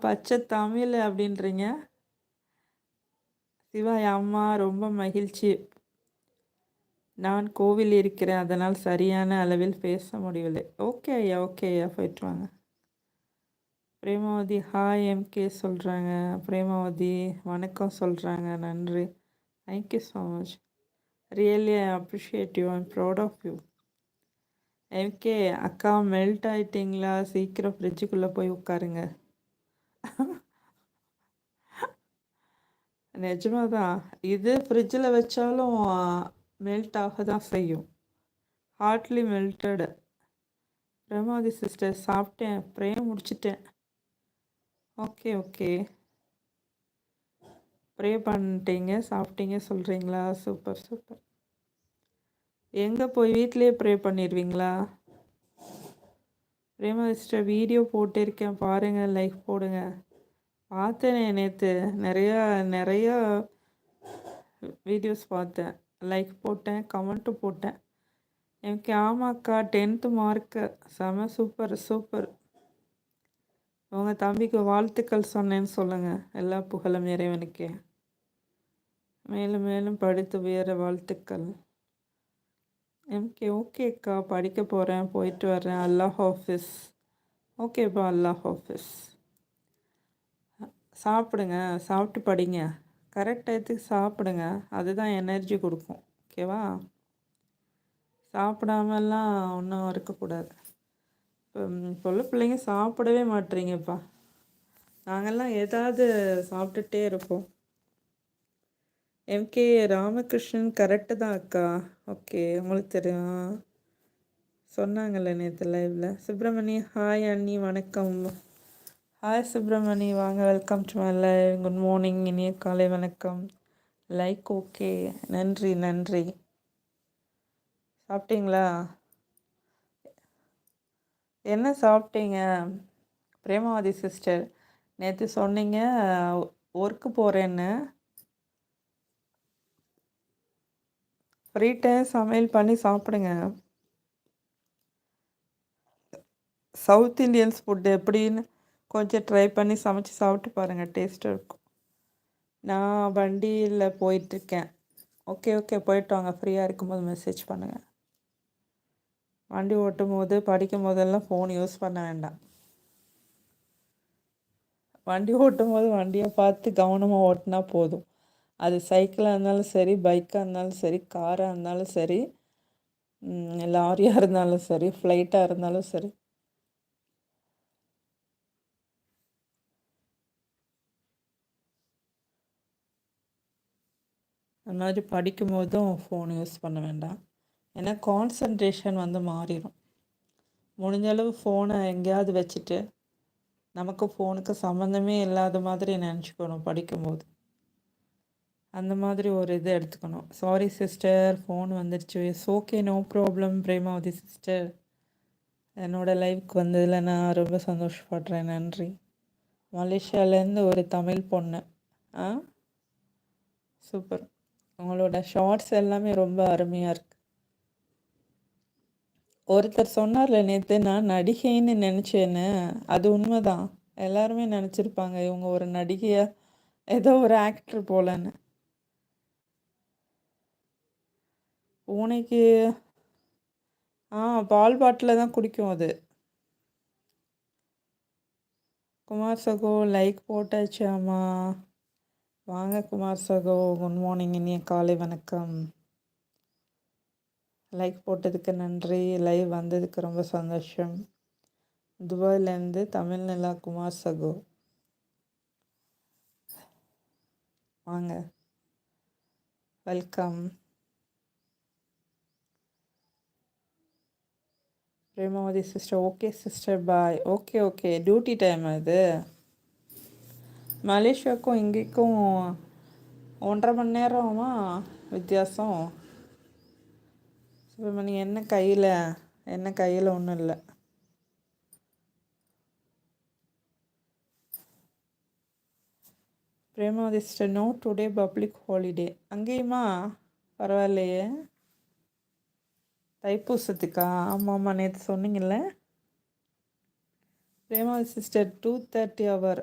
பச்சை தமிழ் அப்படின்றீங்க. சிவா அம்மா ரொம்ப மகிழ்ச்சி. நான் கோவில் இருக்கிறேன், அதனால் சரியான அளவில் பேச முடியவில்லை. ஓகே ஐயா, ஓகே ஐயா, போயிட்டு வாங்க. பிரேமாவதி ஹாய் எம்கே சொல்கிறாங்க. பிரேமாவதி வணக்கம் சொல்கிறாங்க. நன்றி, thank you so much. Really I appreciate you, I'm proud of you. MK அக்கா மெல்ட் ஆயிட்டிங்களா? சீக்கிரம் ஃப்ரிட்ஜுக்குள்ளே போய் உட்காருங்க. நிஜமாதான், இது ஃப்ரிட்ஜில் வச்சாலும் மெல்ட் ஆக தான் செய்யும். ஹார்ட்லி மெல்டடு. பிரேமாவதி சிஸ்டர் சாப்பிட்டேன், ப்ரே முடிச்சிட்டேன். ஓகே ஓகே, ப்ரே பண்ணிட்டீங்க, சாப்பிட்டீங்க சொல்கிறீங்களா? Super super. எங்கே போய் வீட்டிலேயே ப்ரே பண்ணிடுவீங்களா? பிரேமாவதி சிஸ்டர் வீடியோ போட்டிருக்கேன் பாருங்கள், லைக் போடுங்க. பார்த்தேனே நேற்று நிறையா வீடியோஸ் பார்த்தேன், லைக் போட்டேன், கமெண்ட்டும் போட்டேன். எனக்கு ஆமாக்கா 10th மார்க்கு செம சூப்பர் சூப்பர். உங்கள் தம்பிக்கு வாழ்த்துக்கள் சொன்னேன்னு சொல்லுங்கள். எல்லா புகழும் இறைவனுக்கே. மேலும் மேலும் படித்து உயர வாழ்த்துக்கள். எம்கே ஓகேக்கா, படிக்க போகிறேன், போயிட்டு வர்றேன். அல்லாஹ் ஹாஃபிஸ். ஓகேப்பா, அல்லாஹ் ஹாஃபிஸ். சாப்பிடுங்க, சாப்பிட்டு படிங்க. கரெக்ட் டயத்துக்கு சாப்பிடுங்க, அதுதான் எனர்ஜி கொடுக்கும். ஓகேவா? சாப்பிடாமலாம் ஒன்றும் இருக்கக்கூடாது. இப்போ உள்ள பிள்ளைங்க சாப்பிடவே மாட்டேறீங்கப்பா. நாங்கள்லாம் ஏதாவது சாப்பிட்டுட்டே இருப்போம். எம்கே ராமகிருஷ்ணன் கரெக்டு தான் அக்கா. ஓகே, உங்களுக்கு தெரியும், சொன்னாங்கல்ல நேற்று லைவில். சுப்பிரமணி ஹாய் அண்ணி வணக்கம். ஹாய் சுப்பிரமணி, வாங்க, welcome to my live. Good morning, இனிய காலை வணக்கம். லைக் ஓகே, நன்றி நன்றி. சாப்பிட்டீங்களா? என்ன சாப்பிட்டீங்க பிரேமாவதி சிஸ்டர்? நேற்று சொன்னீங்க ஒர்க்கு போகிறேன்னு. ஃப்ரீ டைம் சமையல் பண்ணி சாப்பிடுங்க. சவுத் இண்டியன்ஸ் ஃபுட்டு எப்படின்னு கொஞ்சம் ட்ரை பண்ணி சமைச்சு சாப்பிட்டு பாருங்கள், டேஸ்ட்டாக இருக்கும். நான் வண்டியில் போயிட்டுருக்கேன். ஓகே ஓகே, போயிட்டு வாங்க. ஃப்ரீயாக இருக்கும்போது மெசேஜ் பண்ணுங்கள். வண்டி ஓட்டும் போது படிக்கும் போதெல்லாம் ஃபோன் யூஸ் பண்ண வேண்டாம். வண்டி ஓட்டும் போது வண்டியை பார்த்து கவனமாக ஓட்டினா போதும். அது சைக்கிளாக இருந்தாலும் சரி, பைக்காக இருந்தாலும் சரி, காராக இருந்தாலும் சரி, லாரியாக இருந்தாலும் சரி, ஃப்ளைட்டாக இருந்தாலும் சரி. அந்த மாதிரி படிக்கும் போதும் ஃபோன் யூஸ் பண்ண வேண்டாம். ஏன்னா கான்சன்ட்ரேஷன் மாறிடும். முடிஞ்ச அளவு ஃபோனை எங்கேயாவது வச்சுட்டு நமக்கு ஃபோனுக்கு சம்மந்தமே இல்லாத மாதிரி நினச்சிக்கணும் படிக்கும்போது. அந்த மாதிரி ஒரு இது எடுத்துக்கணும். சாரி சிஸ்டர், ஃபோன் வந்துடுச்சு. It's okay, no problem Premavathi sister. என்னோடய லைஃப்க்கு வந்ததில் நான் ரொம்ப சந்தோஷப்படுறேன், நன்றி. மலேசியாவிலேருந்து ஒரு தமிழ் பொண்ணு. சூப்பர். உங்களோட ஷார்ட்ஸ் எல்லாமே ரொம்ப அருமையாக இருக்குது. ஒருத்தர் சொன்னார்ல நேற்று, நான் நடிகைன்னு நினச்சேன்னு. அது உண்மைதான், எல்லாருமே நினச்சிருப்பாங்க இவங்க ஒரு நடிகையாக, ஏதோ ஒரு ஆக்டர் போலன்னு. பூனைக்கு பால் பாட்டில் தான் குடிக்கும் அது. குமார் சகோ லைக் போட்டாச்சு. ஆமாம், வாங்க குமார் சகோ, குட் மார்னிங், இனிய காலை வணக்கம். லைக் போட்டதுக்கு நன்றி, லைவ் வந்ததுக்கு ரொம்ப சந்தோஷம். துபாயிலேருந்து தமிழ்நிலா குமார் சகோ, வாங்க, welcome. Premavathi sister okay sister, bye. Okay okay, duty time அது. மலேசியாவுக்கும் இங்கேக்கும் 1.5 மணி நேரமா வித்தியாசம். சுப்பிரமணி என்ன கையில் ஒன்றும் இல்லை. Premavathi sister no today public holiday. அங்கேயுமா? பரவாயில்லையே. தைப்பூசத்துக்கா? ஆமாம், நேற்று சொன்னீங்கல்ல. Premavathi sister 2:30 hour.